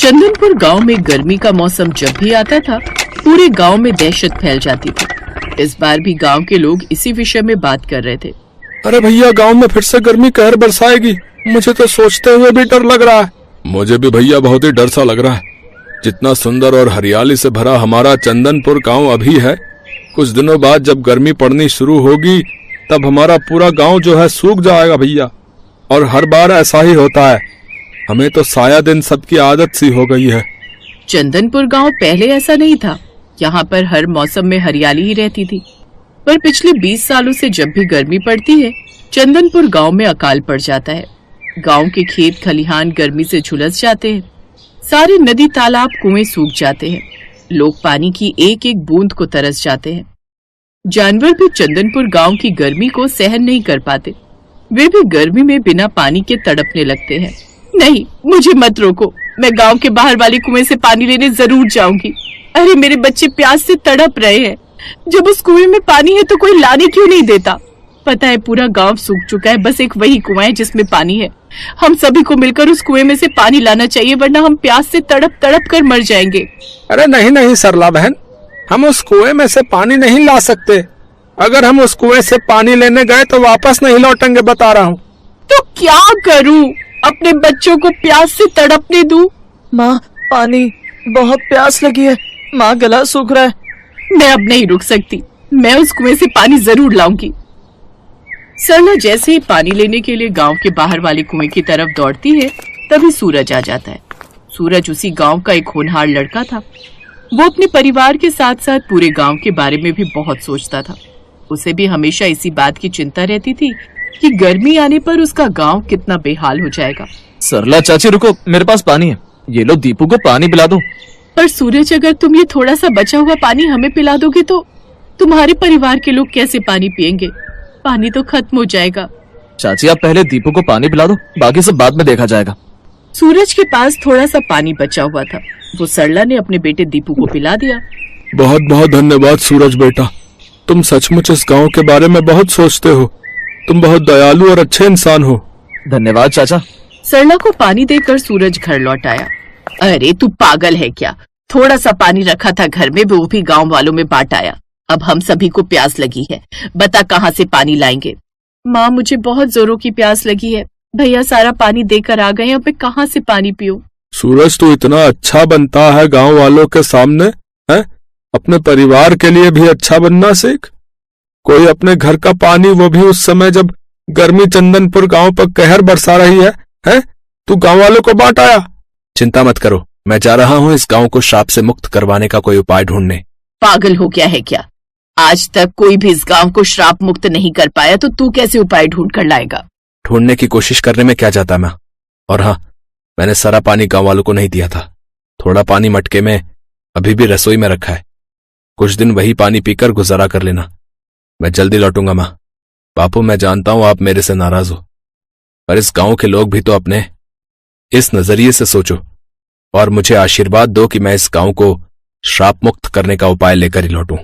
चंदनपुर गांव में गर्मी का मौसम जब भी आता था, पूरे गांव में दहशत फैल जाती थी। इस बार भी गांव के लोग इसी विषय में बात कर रहे थे। अरे भैया, गांव में फिर से गर्मी कहर बरसाएगी। मुझे तो सोचते हुए भी डर लग रहा है। मुझे भी भैया बहुत ही डर सा लग रहा है। जितना सुंदर और हरियाली से भरा हमारा चंदनपुर गांव अभी है, कुछ दिनों बाद जब गर्मी पड़नी शुरू होगी तब हमारा पूरा गांव जो है सूख जाएगा भैया। और हर बार ऐसा ही होता है। हमें तो शायद इन सबकी आदत सी हो गई है। चंदनपुर गांव पहले ऐसा नहीं था। यहाँ पर हर मौसम में हरियाली ही रहती थी, पर पिछले 20 सालों से जब भी गर्मी पड़ती है, चंदनपुर गांव में अकाल पड़ जाता है। गांव के खेत खलिहान गर्मी से झुलस जाते हैं। सारे नदी तालाब कुएं सूख जाते हैं। लोग पानी की एक एक बूंद को तरस जाते हैं। जानवर भी चंदनपुर गांव की गर्मी को सहन नहीं कर पाते। वे भी गर्मी में बिना पानी के तड़पने लगते हैं। नहीं, मुझे मत रोको। मैं गांव के बाहर वाले कुएं से पानी लेने जरूर जाऊंगी। अरे मेरे बच्चे प्यास से तड़प रहे हैं। जब उस कुएं में पानी है तो कोई लाने क्यों नहीं देता? पता है पूरा गांव सूख चुका है, बस एक वही कुआं है जिसमें पानी है। हम सभी को मिलकर उस कुएं में से पानी लाना चाहिए, वरना हम प्यास से तड़प तड़प कर मर जाएंगे। अरे नहीं नहीं सरला बहन, हम उस कुएं में से पानी नहीं ला सकते। अगर हम उस कुएं से पानी लेने गए तो वापस नहीं लौटेंगे, बता रहा हूँ। तो क्या करूँ? अपने बच्चों को प्यास से तड़पने दूं? माँ, पानी, बहुत प्यास लगी है। माँ, गला सूख रहा है। मैं अब नहीं रुक सकती। मैं उस कुएं से पानी जरूर लाऊंगी। सरला जैसे ही पानी लेने के लिए गांव के बाहर वाले कुएं की तरफ दौड़ती है, तभी सूरज आ जाता है। सूरज उसी गांव का एक होनहार लड़का था। वो अपने परिवार के साथ साथ पूरे गांव के बारे में भी बहुत सोचता था। उसे भी हमेशा इसी बात की चिंता रहती थी कि गर्मी आने पर उसका गांव कितना बेहाल हो जाएगा। सरला चाची रुको, मेरे पास पानी है। ये लो, दीपू को पानी पिला दो। पर सूरज, अगर तुम ये थोड़ा सा बचा हुआ पानी हमें पिला दोगे तो तुम्हारे परिवार के लोग कैसे पानी पिएंगे? पानी तो खत्म हो जाएगा। चाची, आप पहले दीपू को पानी पिला दो, बाकी सब बाद में देखा जाएगा। सूरज के पास थोड़ा सा पानी बचा हुआ था। वो सरला ने अपने बेटे दीपू को पिला दिया। बहुत बहुत धन्यवाद सूरज बेटा, तुम सचमुच इस गांव के बारे में बहुत सोचते हो। तुम बहुत दयालु और अच्छे इंसान हो। धन्यवाद चाचा। सरला को पानी देकर सूरज घर लौट आया। अरे तू पागल है क्या? थोड़ा सा पानी रखा था घर में, वो भी गांव वालों में बांट आया। अब हम सभी को प्यास लगी है, बता कहाँ से पानी लाएंगे? माँ, मुझे बहुत जोरों की प्यास लगी है। भैया सारा पानी देकर आ गए, अब मैं कहाँ से पानी पीऊं? सूरज, तू इतना अच्छा बनता है गांव वालों के सामने, है? अपने परिवार के लिए भी अच्छा बनना सीख। कोई अपने घर का पानी, वो भी उस समय जब गर्मी चंदनपुर गांव पर कहर बरसा रही है? तू गांव वालों को बांट आया। चिंता मत करो, मैं जा रहा हूँ इस गांव को श्राप से मुक्त करवाने का कोई उपाय ढूंढने। पागल हो गया है क्या? आज तक कोई भी इस गांव को श्राप मुक्त नहीं कर पाया, तो तू कैसे उपाय ढूंढ कर लाएगा? ढूंढने की कोशिश करने में क्या जाता मैं। और हाँ, मैंने सारा पानी गांव वालों को नहीं दिया था। थोड़ा पानी मटके में अभी भी रसोई में रखा है। कुछ दिन वही पानी पीकर गुजारा कर लेना। मैं जल्दी लौटूंगा माँ। बापू, मैं जानता हूं आप मेरे से नाराज हो, पर इस गांव के लोग भी तो अपने इस नजरिए से सोचो और मुझे आशीर्वाद दो कि मैं इस गांव को श्राप मुक्त करने का उपाय लेकर ही लौटूं।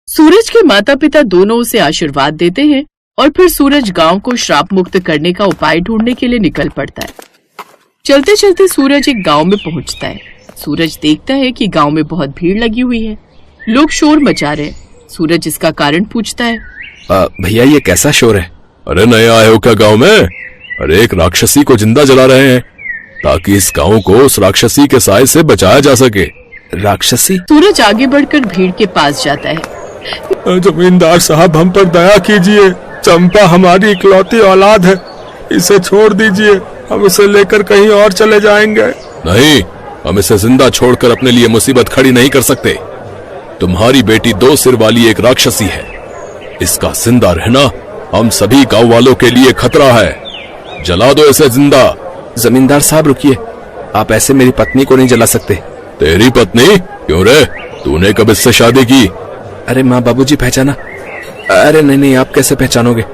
सूरज के माता पिता दोनों उसे आशीर्वाद देते हैं और फिर सूरज गांव को श्राप मुक्त करने का उपाय ढूंढने के लिए निकल पड़ता है। चलते चलते सूरज एक गांव में पहुंचता है। सूरज देखता है कि गांव में बहुत भीड़ लगी हुई है। लोग शोर मचा रहे हैं। सूरज इसका कारण पूछता है। भैया, ये कैसा शोर है? अरे नए आए हो क्या गांव में? अरे एक राक्षसी को जिंदा जला रहे हैं ताकि इस गांव को उस राक्षसी के साए से बचाया जा सके। राक्षसी? सूरज आगे बढ़कर भीड़ के पास जाता है। जमींदार साहब, हम पर दया कीजिए। चंपा हमारी इकलौती औलाद है, इसे छोड़ दीजिए। हम इसे लेकर कहीं और चले जाएंगे। नहीं, हम इसे जिंदा छोड़कर अपने लिए मुसीबत खड़ी नहीं कर सकते। तुम्हारी बेटी 2 सिर वाली एक राक्षसी है। इसका जिंदा रहना हम सभी गांव वालों के लिए खतरा है। जला दो इसे जिंदा। जमींदार साहब रुकिए, आप ऐसे मेरी पत्नी को नहीं जला सकते। तेरी पत्नी? क्यों रे, तूने कब इससे शादी की? अरे माँ बाबूजी पहचाना? अरे नहीं, आप कैसे पहचानोगे?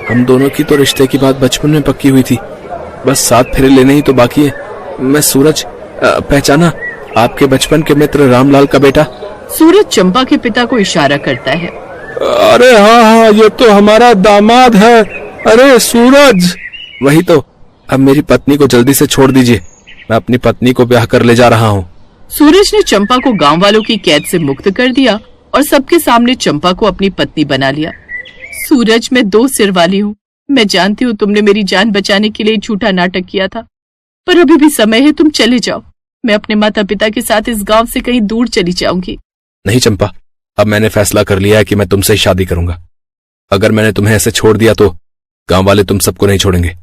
हम दोनों की तो रिश्ते की बात बचपन में पक्की हुई थी, बस 7 फेरे लेने ही तो बाकी है। मैं सूरज, पहचाना? आपके बचपन के मित्र रामलाल का बेटा। सूरज चंपा के पिता को इशारा करता है। अरे हाँ, ये तो हमारा दामाद है। अरे सूरज! वही तो। अब मेरी पत्नी को जल्दी से छोड़ दीजिए, मैं अपनी पत्नी को ब्याह कर ले जा रहा हूँ। सूरज ने चंपा को गांव वालों की कैद से मुक्त कर दिया और सबके सामने चंपा को अपनी पत्नी बना लिया। सूरज, मैं 2 सिर वाली हूँ। मैं जानती हूँ तुमने मेरी जान बचाने के लिए झूठा नाटक किया था, पर अभी भी समय है, तुम चले जाओ। मैं अपने माता पिता के साथ इस गांव से कहीं दूर चली जाऊंगी। नहीं चंपा, अब मैंने फैसला कर लिया है कि मैं तुमसे ही शादी करूंगा। अगर मैंने तुम्हें ऐसे छोड़ दिया तो गांव वाले तुम सबको नहीं छोड़ेंगे।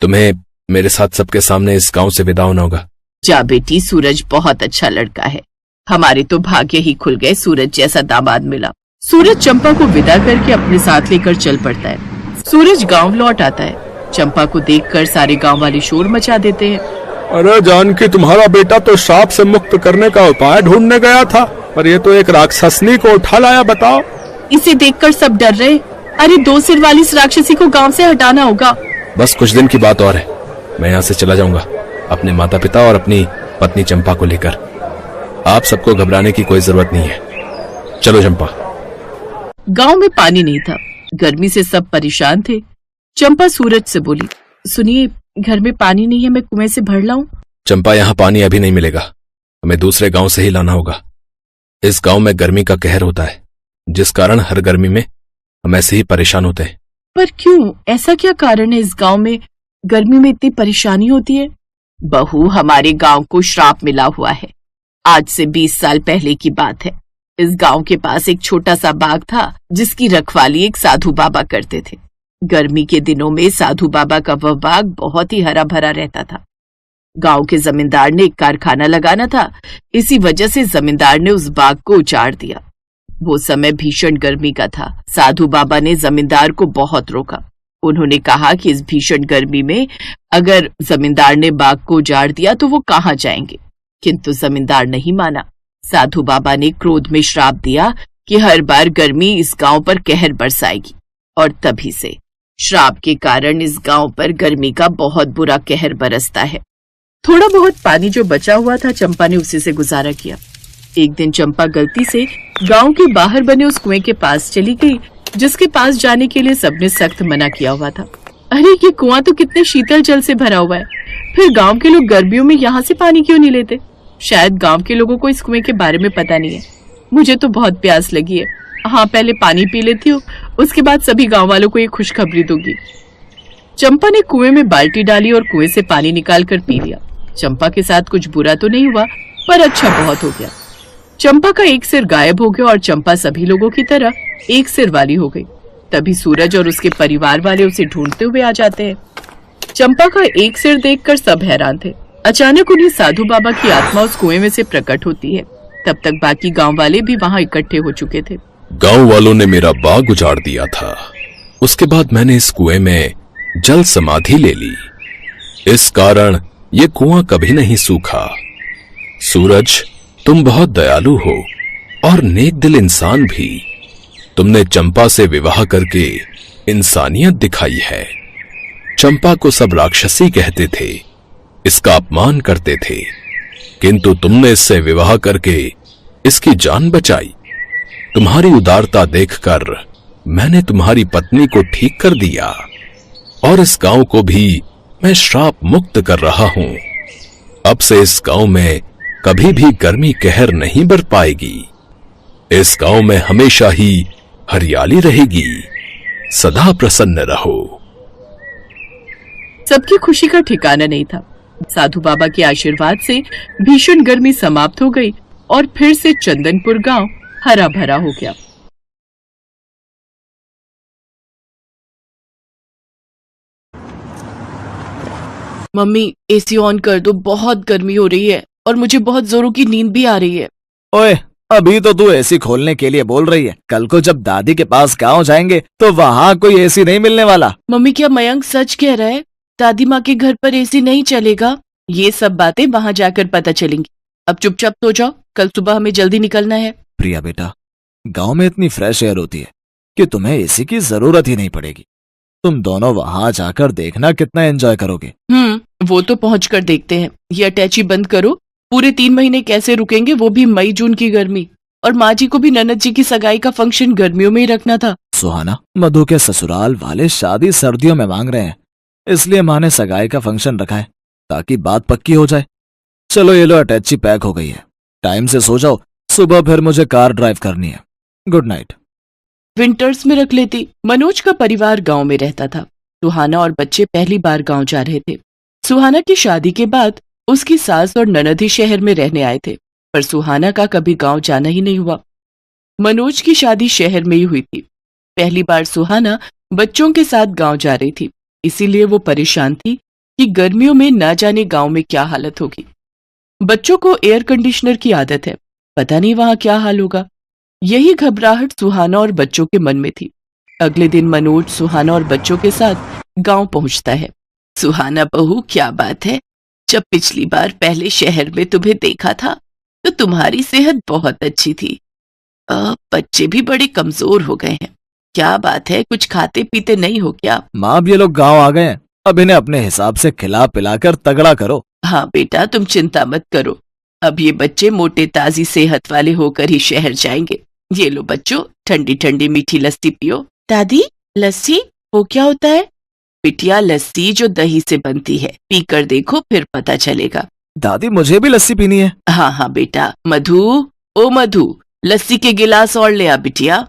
तुम्हें मेरे साथ सबके सामने इस गांव से विदा होना होगा। जा बेटी, सूरज बहुत अच्छा लड़का है। हमारे तो भाग्य ही खुल गए, सूरज जैसा दामाद मिला। सूरज चंपा को विदा करके अपने साथ लेकर चल पड़ता है। सूरज गांव लौट आता है। चंपा को देखकर सारे गांव वाले शोर मचा देते हैं। अरे जानकी, तुम्हारा बेटा तो श्राप से मुक्त करने का उपाय ढूंढने गया था, पर ये तो एक राक्षसनी को उठा लाया। बताओ। इसे देखकर सब डर रहे। अरे 2 सिर वाली इस राक्षसी को गांव से हटाना होगा। बस कुछ दिन की बात और है, मैं यहाँ से चला जाऊंगा अपने माता पिता और अपनी पत्नी चंपा को लेकर। आप सबको घबराने की कोई जरूरत नहीं है। चलो चंपा। गांव में पानी नहीं था। गर्मी से सब परेशान थे। चंपा सूरज से बोली, सुनिए, घर में पानी नहीं है, मैं कुएं से भर लाऊं? चंपा, यहाँ पानी अभी नहीं मिलेगा, हमें दूसरे गांव से ही लाना होगा। इस गांव में गर्मी का कहर होता है, जिस कारण हर गर्मी में हम ऐसे ही परेशान होते हैं। पर क्यों? ऐसा क्या कारण है इस गांव में गर्मी में इतनी परेशानी होती है? बहू, हमारे गांव को श्राप मिला हुआ है। आज से 20 साल पहले की बात है। इस गांव के पास एक छोटा सा बाग था, जिसकी रखवाली एक साधु बाबा करते थे। गर्मी के दिनों में साधु बाबा का वह बाग बहुत ही हरा भरा रहता था। गांव के जमींदार ने एक कारखाना लगाना था, इसी वजह से जमींदार ने उस बाग को उजाड़ दिया। वो समय भीषण गर्मी का था। साधु बाबा ने जमींदार को बहुत रोका। उन्होंने कहा कि इस भीषण गर्मी में अगर जमींदार ने बाग को उजाड़ दिया तो वो कहाँ जाएंगे, किंतु जमींदार नहीं माना। साधु बाबा ने क्रोध में श्राप दिया कि हर बार गर्मी इस गांव पर कहर बरसाएगी, और तभी से श्राप के कारण इस गांव पर गर्मी का बहुत बुरा कहर बरसता है। थोड़ा बहुत पानी जो बचा हुआ था, चंपा ने उसी से गुजारा किया। एक दिन चंपा गलती से गांव के बाहर बने उस कुएं के पास चली गई, जिसके पास जाने के लिए सबने सख्त मना किया हुआ था। अरे ये कुआं तो कितने शीतल जल से भरा हुआ है, फिर गांव के लोग गर्मियों में यहाँ से पानी क्यों नहीं लेते? शायद गांव के लोगों को इस कुएं के बारे में पता नहीं है। मुझे तो बहुत प्यास लगी है। हाँ, पहले पानी पी लेती हूँ, उसके बाद सभी गांव वालों को ये खुशखबरी दूंगी। चंपा ने कुएं में बाल्टी डाली और कुएं से पानी निकाल कर पी लिया। चंपा के साथ कुछ बुरा तो नहीं हुआ, पर अच्छा बहुत हो गया। चंपा का एक सिर गायब हो गया और चंपा सभी लोगों की तरह एक सिर वाली हो गई। तभी सूरज और उसके परिवार वाले उसे ढूंढते हुए आ जाते हैं। चंपा का एक सिर देखकर सब हैरान थे। अचानक उन्हें साधु बाबा की आत्मा उस कुएं में से प्रकट होती है। तब तक बाकी गांव वाले भी वहां इकट्ठे हो चुके थे। गांव वालों ने मेरा बाग उजाड़ दिया था, उसके बाद मैंने इस कुएं में जल समाधि ले ली। इस कारण ये कुआं कभी नहीं सूखा। सूरज, तुम बहुत दयालु हो और नेक दिल इंसान भी। तुमने चंपा से विवाह करके इंसानियत दिखाई है। चंपा को सब राक्षसी कहते थे, इसका अपमान करते थे, किंतु तुमने इससे विवाह करके इसकी जान बचाई। तुम्हारी उदारता देखकर मैंने तुम्हारी पत्नी को ठीक कर दिया और इस गांव को भी मैं श्राप मुक्त कर रहा हूं। अब से इस गांव में कभी भी गर्मी कहर नहीं बर पाएगी। इस गांव में हमेशा ही हरियाली रहेगी। सदा प्रसन्न रहो। सबकी खुशी का ठिकाना नहीं था। साधु बाबा के आशीर्वाद से भीषण गर्मी समाप्त हो गई और फिर से चंदनपुर गांव हरा भरा हो गया। मम्मी, एसी ऑन कर दो, बहुत गर्मी हो रही है और मुझे बहुत जोरों की नींद भी आ रही है। ओए, अभी तो तू एसी खोलने के लिए बोल रही है। कल को जब दादी के पास गांव जाएंगे तो वहाँ कोई एसी नहीं मिलने वाला। मम्मी, क्या मयंक सच कह रहा है? दादी माँ के घर पर एसी नहीं चलेगा? ये सब बातें वहाँ जाकर पता चलेंगी। अब चुपचाप सो जाओ, कल सुबह हमें जल्दी निकलना है। प्रिया बेटा, गांव में इतनी फ्रेश एयर होती है कि तुम्हें एसी की जरूरत ही नहीं पड़ेगी। तुम दोनों वहां जाकर देखना कितना एंजॉय करोगे। वो तो पहुँच कर देखते हैं। ये अटैची बंद करो। पूरे 3 महीने कैसे रुकेंगे, वो भी मई जून की गर्मी। और माँ जी को भी ननद जी की सगाई का फंक्शन गर्मियों में ही रखना था। सुहाना, मधु के ससुराल वाले शादी सर्दियों में मांग रहे हैं, इसलिए माँ ने सगाई का फंक्शन रखा है। ताकि बात पक्की हो जाए। चलो ये लो, अटैची पैक हो गई है। टाइम से सो जाओ, सुबह फिर मुझे कार ड्राइव करनी है। Good night. विंटर्स में रख लेती। मनोज का परिवार गांव में रहता था। सुहाना और बच्चे पहली बार गांव जा रहे थे। सुहाना की शादी के बाद उसकी सास और ननद ही शहर में रहने आए थे, पर सुहाना का कभी गांव जाना ही नहीं हुआ। मनोज की शादी शहर में ही हुई थी। पहली बार सुहाना बच्चों के साथ गांव जा रही थी, इसीलिए वो परेशान थी कि गर्मियों में ना जाने गांव में क्या हालत होगी। बच्चों को एयर कंडीशनर की आदत है, पता नहीं वहां क्या हाल होगा। यही घबराहट सुहाना और बच्चों के मन में थी। अगले दिन मनोज सुहाना और बच्चों के साथ गांव पहुंचता है। सुहाना बहू, क्या बात है, जब पिछली बार पहले शहर में तुम्हें देखा था तो तुम्हारी सेहत बहुत अच्छी थी। बच्चे भी बड़े कमजोर हो गए हैं। क्या बात है, कुछ खाते पीते नहीं हो क्या? माँ, अब ये लोग गांव आ गए हैं, अब इन्हें अपने हिसाब से खिला पिलाकर तगड़ा करो। हाँ बेटा, तुम चिंता मत करो, अब ये बच्चे मोटे ताजी सेहत वाले होकर ही शहर जाएंगे। ये लो बच्चों, ठंडी ठंडी मीठी लस्सी पियो। दादी, लस्सी वो क्या होता है? बिटिया, लस्सी जो दही से बनती है, पीकर देखो फिर पता चलेगा। दादी, मुझे भी लस्सी पीनी है। हाँ हाँ बेटा। मधु, ओ मधु, लस्सी के गिलास और ले आ बिटिया।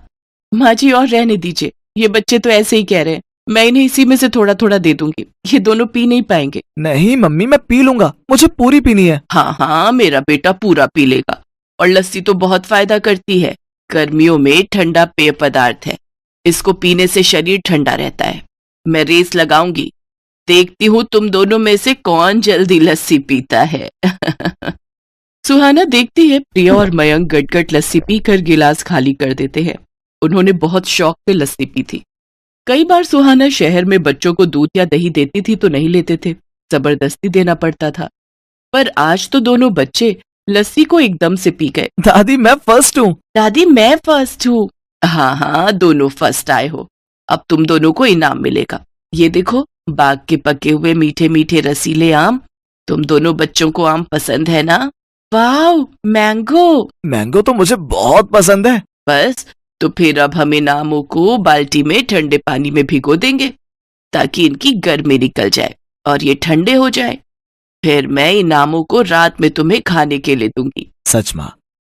माँ जी, और रहने दीजिए, ये बच्चे तो ऐसे ही कह रहे हैं, मैं इन्हें इसी में से थोड़ा थोड़ा दे दूंगी, ये दोनों पी नहीं पाएंगे। नहीं मम्मी, मैं पी लूंगा, मुझे पूरी पीनी है। हाँ हाँ, मेरा बेटा पूरा पी लेगा। और लस्सी तो बहुत फायदा करती है, गर्मियों में ठंडा पेय पदार्थ है, इसको पीने से शरीर ठंडा रहता है। मैं रेस लगाऊंगी, देखती हूँ तुम दोनों में से कौन जल्दी लस्सी पीता है। सुहाना देखती है प्रिया और मयंक गटगट लस्सी पीकर गिलास खाली कर देते हैं। उन्होंने बहुत शौक से लस्सी पी थी। कई बार सुहाना शहर में बच्चों को दूध या दही देती थी तो नहीं लेते थे, जबरदस्ती देना पड़ता था। पर आज तो दोनों बच्चे लस्सी को एकदम से पी गए। दादी, मैं फर्स्ट हूँ। दादी, मैं फर्स्ट हूँ। हाँ हाँ, दोनों फर्स्ट आए हो, अब तुम दोनों को इनाम मिलेगा। ये देखो, बाग के पके हुए मीठे मीठे रसीले आम। तुम दोनों बच्चों को आम पसंद है ना? वाह, मैंगो। मैंगो तो मुझे बहुत पसंद है। बस, तो फिर अब हम इन आमों को बाल्टी में ठंडे पानी में भिगो देंगे ताकि इनकी गर्मी निकल जाए और ये ठंडे हो जाए। फिर मैं इन आमों को रात में तुम्हें खाने के लिए दूंगी। सच माँ,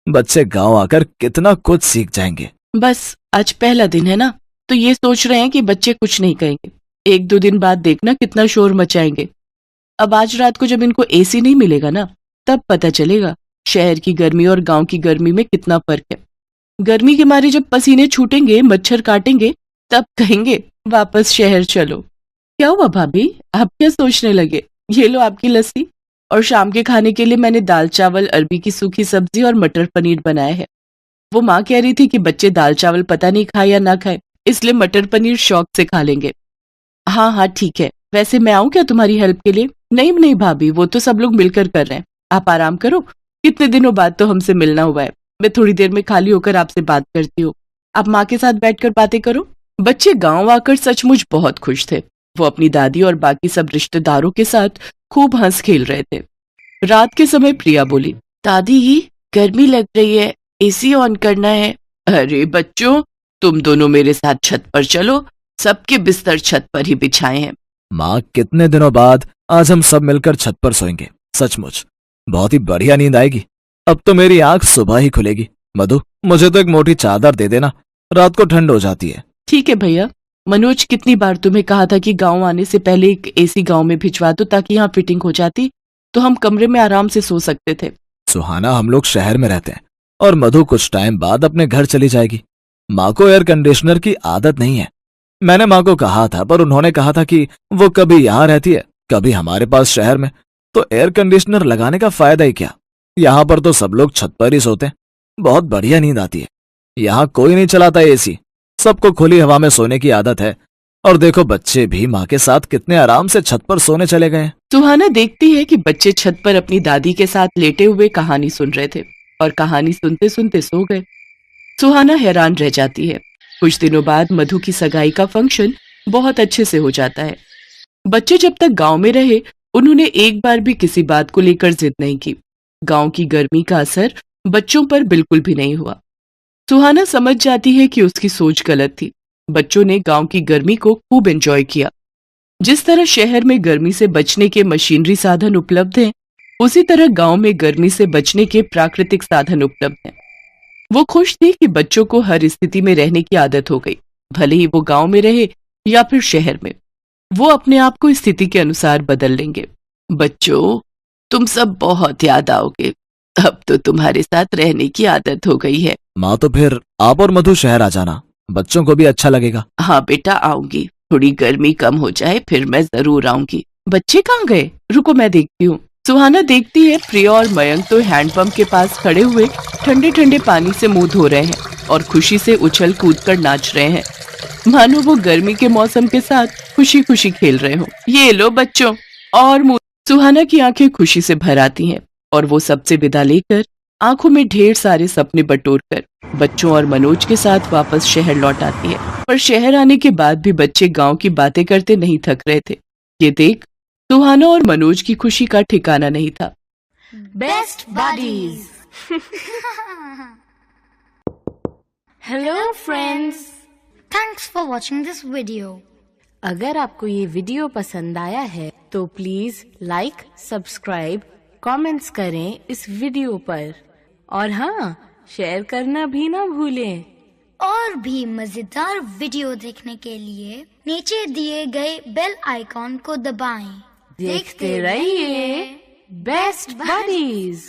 बच्चे गांव आकर कितना कुछ सीख जाएंगे। बस आज पहला दिन है ना, तो ये सोच रहे हैं कि बच्चे कुछ नहीं कहेंगे। एक दो दिन बाद देखना कितना शोर मचाएंगे। अब आज रात को जब इनको एसी नहीं मिलेगा ना, तब पता चलेगा शहर की गर्मी और गांव की गर्मी में कितना फर्क है। गर्मी के मारे जब पसीने छूटेंगे, मच्छर काटेंगे, तब कहेंगे वापस शहर चलो। क्या हुआ भाभी, आप क्या सोचने लगे? ये लो आपकी लस्सी। और शाम के खाने के लिए मैंने दाल चावल, अरबी की सूखी सब्जी और मटर पनीर बनाया है। वो माँ कह रही थी कि बच्चे दाल चावल पता नहीं खाए या ना खाए, इसलिए मटर पनीर शौक से खा लेंगे। हाँ हाँ ठीक है, वैसे मैं आऊँ क्या तुम्हारी हेल्प के लिए? नहीं नहीं भाभी, वो तो सब लोग मिलकर कर रहे हैं, आप आराम करो। कितने दिनों बाद तो हमसे मिलना हुआ है। मैं थोड़ी देर में खाली होकर आपसे बात करती हूँ, आप माँ के साथ बैठकर बातें करो। बच्चे गांव आकर सचमुच बहुत खुश थे। वो अपनी दादी और बाकी सब रिश्तेदारों के साथ खूब हंस खेल रहे थे। रात के समय प्रिया बोली, दादी गर्मी लग रही है, एसी ऑन करना है। अरे बच्चों, तुम दोनों मेरे साथ छत पर चलो, सबके बिस्तर छत पर ही बिछाए हैं। माँ, कितने दिनों बाद आज हम सब मिलकर छत पर सोएंगे। सचमुच बहुत ही बढ़िया नींद आएगी। अब तो मेरी आंख सुबह ही खुलेगी। मधु, मुझे तो एक मोटी चादर दे देना, रात को ठंड हो जाती है। ठीक है भैया। मनोज, कितनी बार तुम्हें कहा था कि गांव आने से पहले एक एसी गांव में भिजवा दो ताकि यहाँ फिटिंग हो जाती तो हम कमरे में आराम से सो सकते थे। सुहाना, हम लोग शहर में रहते हैं और मधु कुछ टाइम बाद अपने घर चली जाएगी। माँ को एयर कंडीशनर की आदत नहीं है। मैंने माँ को कहा था, पर उन्होंने कहा था कि वो कभी यहाँ रहती है, कभी हमारे पास शहर में, तो एयर कंडीशनर लगाने का फायदा ही क्या। यहाँ पर तो सब लोग छत पर ही सोते हैं, बहुत बढ़िया नींद आती है। यहाँ कोई नहीं चलाता एसी, सबको खुली हवा में सोने की आदत है। और देखो, बच्चे भी माँ के साथ कितने आराम से छत पर सोने चले गए हैं। सुहाना देखती है कि बच्चे छत पर अपनी दादी के साथ लेटे हुए कहानी सुन रहे थे और कहानी सुनते सुनते सो गए। सुहाना हैरान रह जाती है। कुछ दिनों बाद मधु की सगाई का फंक्शन बहुत अच्छे से हो जाता है। बच्चे जब तक गांव में रहे, उन्होंने एक बार भी किसी बात को लेकर जिद नहीं की। गांव की गर्मी का असर बच्चों पर बिल्कुल भी नहीं हुआ। सुहाना समझ जाती है कि उसकी सोच गलत थी। बच्चों ने गांव की गर्मी को खूब एंजॉय किया। जिस तरह शहर में गर्मी से बचने के मशीनरी साधन उपलब्ध हैं, उसी तरह गांव में गर्मी से बचने के प्राकृतिक साधन उपलब्ध हैं। वो खुश थी कि बच्चों को हर स्थिति में रहने की आदत हो गई, भले ही वो गांव में रहे या फिर शहर में। वो अपने आप को स्थिति के अनुसार बदल लेंगे। बच्चों, तुम सब बहुत याद आओगे। अब तो तुम्हारे साथ रहने की आदत हो गई है। माँ, तो फिर आप और मधु शहर आ जाना, बच्चों को भी अच्छा लगेगा। हाँ बेटा, आऊंगी। थोड़ी गर्मी कम हो जाए फिर मैं जरूर आऊंगी। बच्चे कहाँ गए? रुको मैं देखती हूँ। सुहाना देखती है प्रिया और मयंक तो हैंडपंप के पास खड़े हुए ठंडे ठंडे पानी से मुंह धो रहे हैं और खुशी से उछल कूद कर नाच रहे हैं, मानो वो गर्मी के मौसम के साथ खुशी खुशी खेल रहे हो। ये लो बच्चों, और मुंह। सुहाना की आंखें खुशी से भर आती हैं और वो सबसे विदा लेकर आंखों में ढेर सारे सपने बटोरकर बच्चों और मनोज के साथ वापस शहर लौट आती है। पर शहर आने के बाद भी बच्चे गांव की बातें करते नहीं थक रहे थे। ये देख सुहाना और मनोज की खुशी का ठिकाना नहीं था। Best buddies. Hello friends, thanks for watching this video. अगर आपको ये वीडियो पसंद आया है तो प्लीज लाइक, सब्सक्राइब, कमेंट्स करें इस वीडियो पर, और हाँ, शेयर करना भी ना भूलें। और भी मजेदार वीडियो देखने के लिए नीचे दिए गए बेल आइकॉन को दबाएं। देखते रहिए बेस्ट बडीज।